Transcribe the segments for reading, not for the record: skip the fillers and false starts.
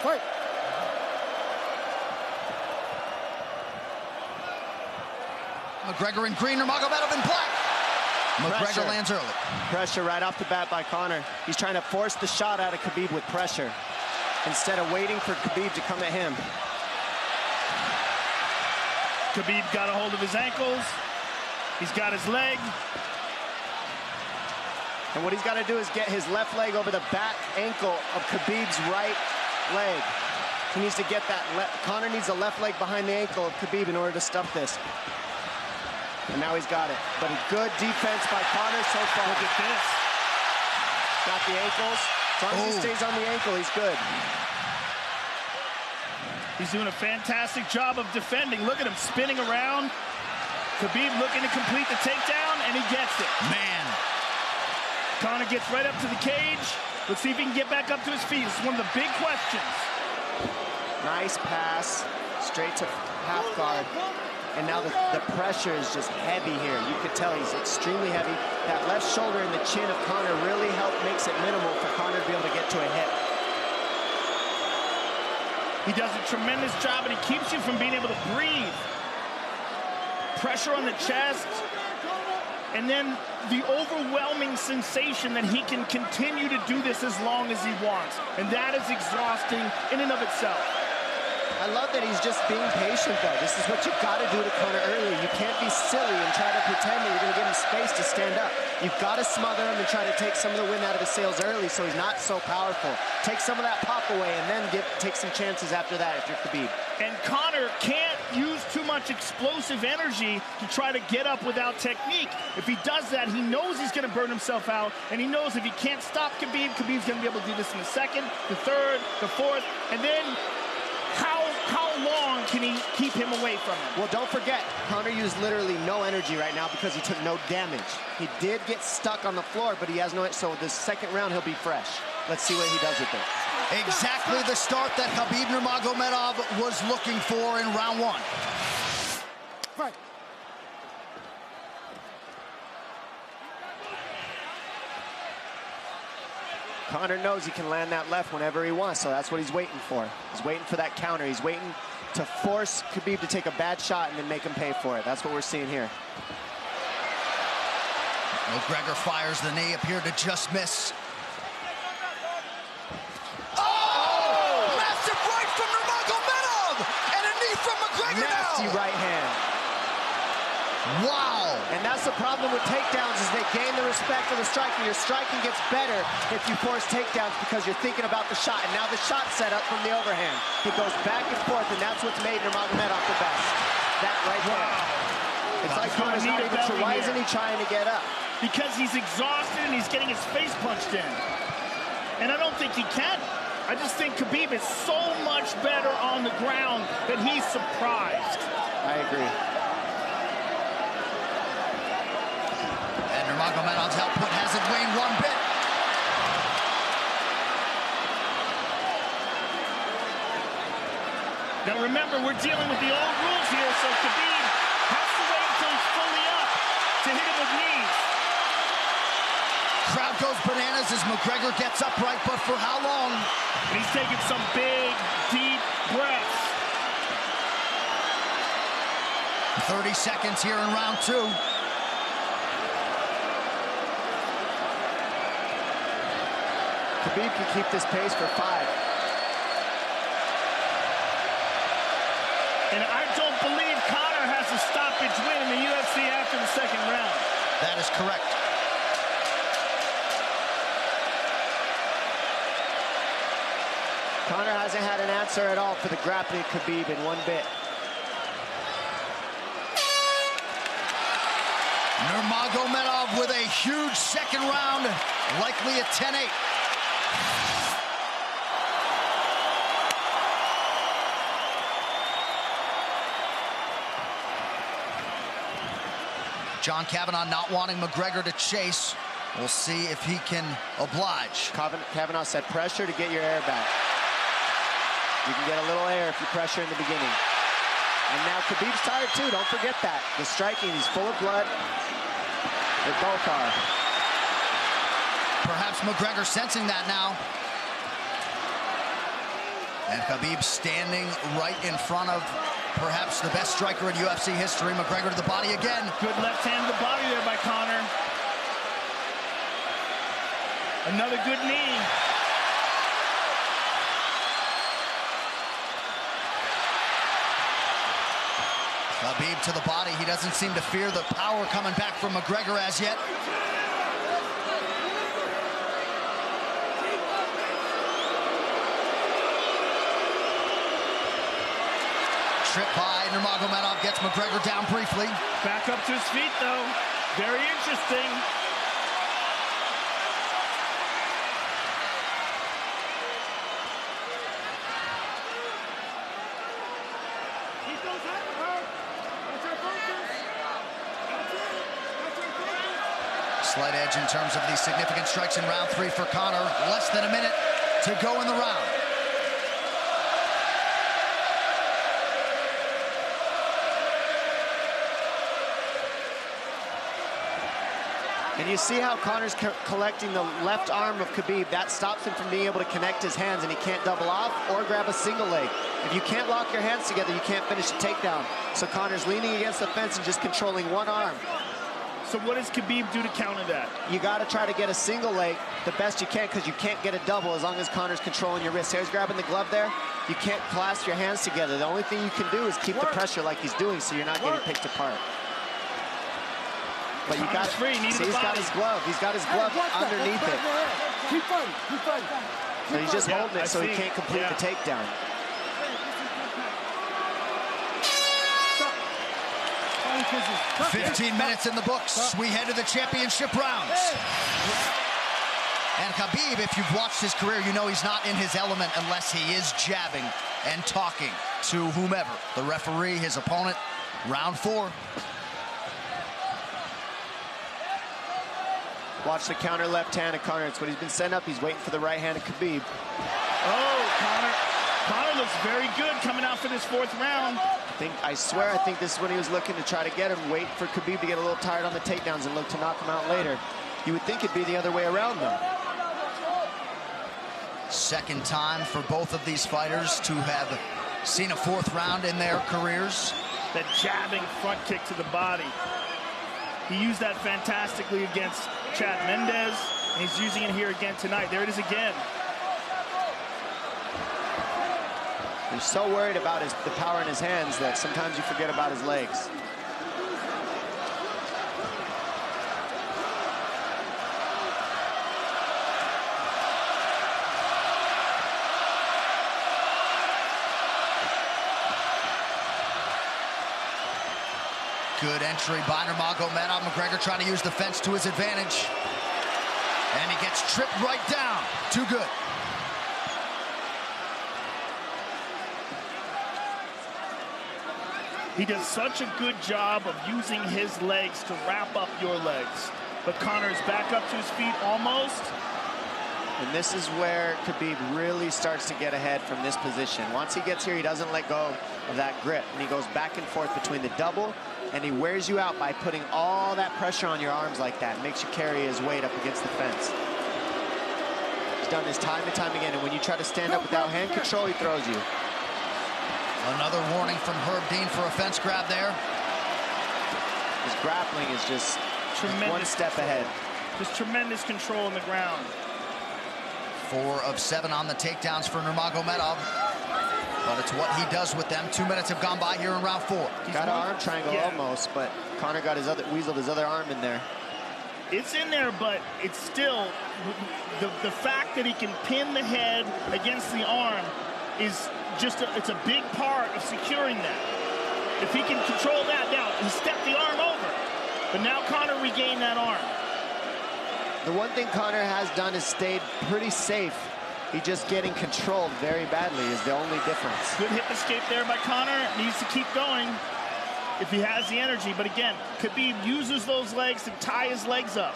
Fight. McGregor in green, Nurmagomedov in black. McGregor lands early. Pressure right off the bat by Conor. He's trying to force the shot out of Khabib with pressure instead of waiting for Khabib to come at him. Khabib got a hold of his ankles. He's got his leg. And what he's got to do is get his left leg over the back ankle of Khabib's right leg. He needs to get that. Conor needs the left leg behind the ankle of Khabib in order to stuff this. And now he's got it. But a good defense by Conor so far. Look at this. Got the ankles. As long as he stays on the ankle, he's good. He's doing a fantastic job of defending. Look at him spinning around. Khabib looking to complete the takedown, and he gets it. Man. Conor gets right up to the cage. Let's see if he can get back up to his feet. This is one of the big questions. Nice pass. Straight to half guard. And now the pressure is just heavy here. You could tell he's extremely heavy. That left shoulder and the chin of Conor really makes it minimal for Conor to be able to get to a hit. He does a tremendous job, and he keeps you from being able to breathe. Pressure on the chest, and then the overwhelming sensation that he can continue to do this as long as he wants. And that is exhausting in and of itself. I love that he's just being patient, though. This is what you've got to do to Conor early. You can't be silly and try to pretend that you're going to give him space to stand up. You've got to smother him and try to take some of the wind out of his sails early so he's not so powerful. Take some of that pop away and then take some chances after that if you're Khabib. And Conor can't use too much explosive energy to try to get up without technique. If he does that, he knows he's going to burn himself out, and he knows if he can't stop Khabib, Khabib's going to be able to do this in the second, the third, the fourth, and then how long can he keep him away from him? Well, don't forget, Conor used literally no energy right now because he took no damage. He did get stuck on the floor, but he has no, so this second round he'll be fresh. Let's see what he does with it. Exactly the start that Khabib Nurmagomedov was looking for in round one. Fight. Conor knows he can land that left whenever he wants, so that's what he's waiting for. He's waiting for that counter. He's waiting to force Khabib to take a bad shot and then make him pay for it. That's what we're seeing here. McGregor fires the knee, appeared to just miss. Massive right from Nurmagomedov! And a knee from McGregor Nasty now! right hand. Wow! And that's the problem with takedowns is they gain the respect of the striking. Your striking gets better if you force takedowns because you're thinking about the shot. And now the shot's set up from the overhand. He goes back and forth, and that's what's made Nurmagomedov the best. That right there. It's like Conor's not even sure. Why isn't he trying to get up? Because he's exhausted and he's getting his face punched in. And I don't think he can. I just think Khabib is so much better on the ground that he's surprised. I agree. And Nurmagomedov's output hasn't waned one bit. Now remember, we're dealing with the old rules here, so Khabib has to wait until he's fully up to hit him with knees. Crowd goes bananas as McGregor gets upright, but for how long? And he's taking some big, deep breaths. 30 seconds here in round two. Khabib can keep this pace for 5. And I don't believe Conor has a stoppage win in the UFC after the second round. That is correct. Conor hasn't had an answer at all for the grappling Khabib in one bit. Nurmagomedov with a huge second round, likely a 10-8. John Kavanagh not wanting McGregor to chase. We'll see if he can oblige. Kavanagh said pressure to get your air back. You can get a little air if you pressure in the beginning. And now Khabib's tired too, don't forget that. The striking, he's full of blood. They both are. Perhaps McGregor sensing that now. And Khabib standing right in front of perhaps the best striker in UFC history. McGregor to the body again. Good left hand to the body there by Conor. Another good knee. Khabib to the body. He doesn't seem to fear the power coming back from McGregor as yet. Trip by Nurmagomedov, gets McGregor down briefly. Back up to his feet, though. Very interesting. Keep those hands out. That's our focus. That's it. That's our focus. Slight edge in terms of these significant strikes in round 3 for Conor. Less than a minute to go in the round. And you see how Conor's collecting the left arm of Khabib. That stops him from being able to connect his hands, and he can't double off or grab a single leg. If you can't lock your hands together, you can't finish a takedown. So Conor's leaning against the fence and just controlling one arm. So what does Khabib do to counter that? You got to try to get a single leg the best you can, because you can't get a double as long as Conor's controlling your wrist. He's grabbing the glove there. You can't clasp your hands together. The only thing you can do is keep the pressure like he's doing, so you're not getting picked apart. But you got free. See, he's got his glove. He's got his glove underneath it. Keep fighting. Keep fighting. So he's just holding it so he can't complete the takedown. Stop. 15 minutes in the books. We head to the championship rounds. And Khabib, if you've watched his career, you know he's not in his element unless he is jabbing and talking to whomever. The referee, his opponent. Round 4. Watch the counter left hand of Conor. It's what he's been setting up. He's waiting for the right hand of Khabib. Oh, Conor looks very good coming out for this 4th round. I swear, I think this is when he was looking to try to get him, wait for Khabib to get a little tired on the takedowns and look to knock him out later. You would think it'd be the other way around, though. Second time for both of these fighters to have seen a 4th round in their careers. That jabbing front kick to the body. He used that fantastically against Chad Mendes, and he's using it here again tonight. There it is again. He's so worried about the power in his hands that sometimes you forget about his legs. Good entry by Nurmagomedov. McGregor trying to use the fence to his advantage. And he gets tripped right down. Too good. He does such a good job of using his legs to wrap up your legs. But Conor's back up to his feet almost. And this is where Khabib really starts to get ahead from this position. Once he gets here, he doesn't let go of that grip. And he goes back and forth between the double, and he wears you out by putting all that pressure on your arms like that. Makes you carry his weight up against the fence. He's done this time and time again, and when you try to stand up without hand control, he throws you. Another warning from Herb Dean for a fence grab there. His grappling is just one step ahead. Just tremendous control on the ground. 4 of 7 on the takedowns for Nurmagomedov. But it's what he does with them. 2 minutes have gone by here in round 4. Got an arm triangle almost, but Conor got weaseled his other arm in there. It's in there, but it's still the fact that he can pin the head against the arm is just it's a big part of securing that. If he can control that, now he stepped the arm over, but now Conor regained that arm. The one thing Conor has done is stayed pretty safe. He just getting controlled very badly is the only difference. Good hip escape there by Conor. Needs to keep going if he has the energy. But again, Khabib uses those legs to tie his legs up.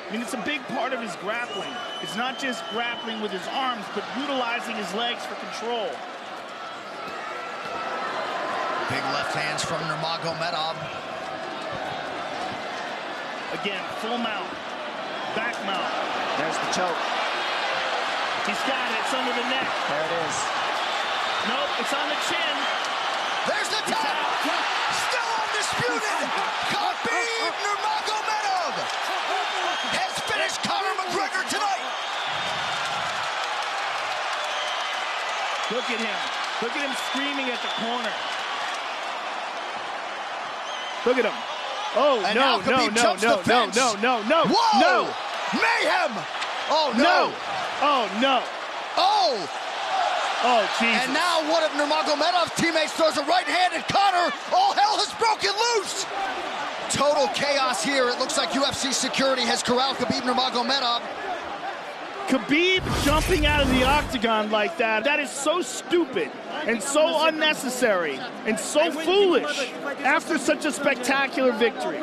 I mean, it's a big part of his grappling. It's not just grappling with his arms, but utilizing his legs for control. Big left hands from Nurmagomedov. Again, full mount, back mount. There's the choke. He's got it. It's under the neck. There it is. Nope, it's on the chin. There's the tap. Still undisputed. Khabib Nurmagomedov has finished Conor McGregor tonight. Look at him. Look at him screaming at the corner. Look at him. Oh, And no, now no, Khabib no, jumps no, the no, fence. no. Whoa! No. Mayhem! Oh, no. No. Oh, no. Oh! Oh, Jesus. And now one of Nurmagomedov's teammates throws a right hand at Conor. All hell has broken loose. Total chaos here. It looks like UFC security has corralled Khabib Nurmagomedov. Khabib jumping out of the octagon like that, that is so stupid and so unnecessary and so foolish after such a spectacular victory.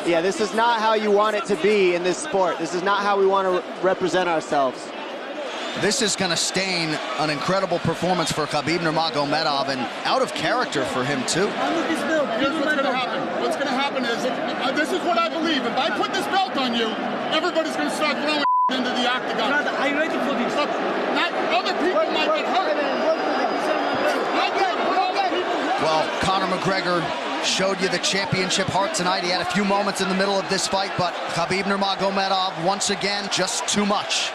Yeah, this is not how you want it to be in this sport. This is not how we want to represent ourselves. This is going to stain an incredible performance for Khabib Nurmagomedov and out of character for him, too. Here's what's going to happen. What's going to happen is, this is what I believe. If I put this belt on you, everybody's going to start throwing into the octagon. Are you ready for this? Not other people might get hurt. Well, Conor McGregor showed you the championship heart tonight. He had a few moments in the middle of this fight, but Khabib Nurmagomedov, once again, just too much.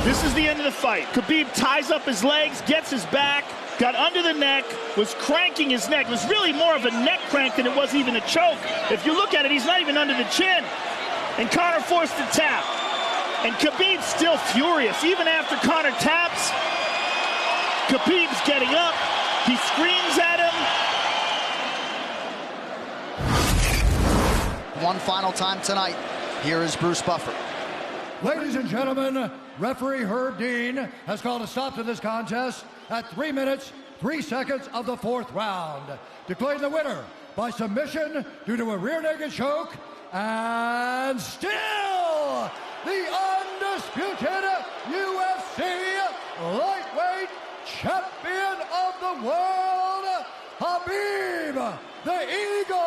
This is the end of the fight. Khabib ties up his legs, gets his back, got under the neck, was cranking his neck. It was really more of a neck crank than it was even a choke. If you look at it, he's not even under the chin. And Conor forced the tap. And Khabib's still furious. Even after Conor taps, Khabib's getting up. He screams at him. One final time tonight. Here is Bruce Buffer. Ladies and gentlemen, referee Herb Dean has called a stop to this contest at 3 minutes, 3 seconds of the 4th round, declaring the winner by submission due to a rear naked choke, and still the undisputed UFC lightweight champion of the world, Khabib the Eagle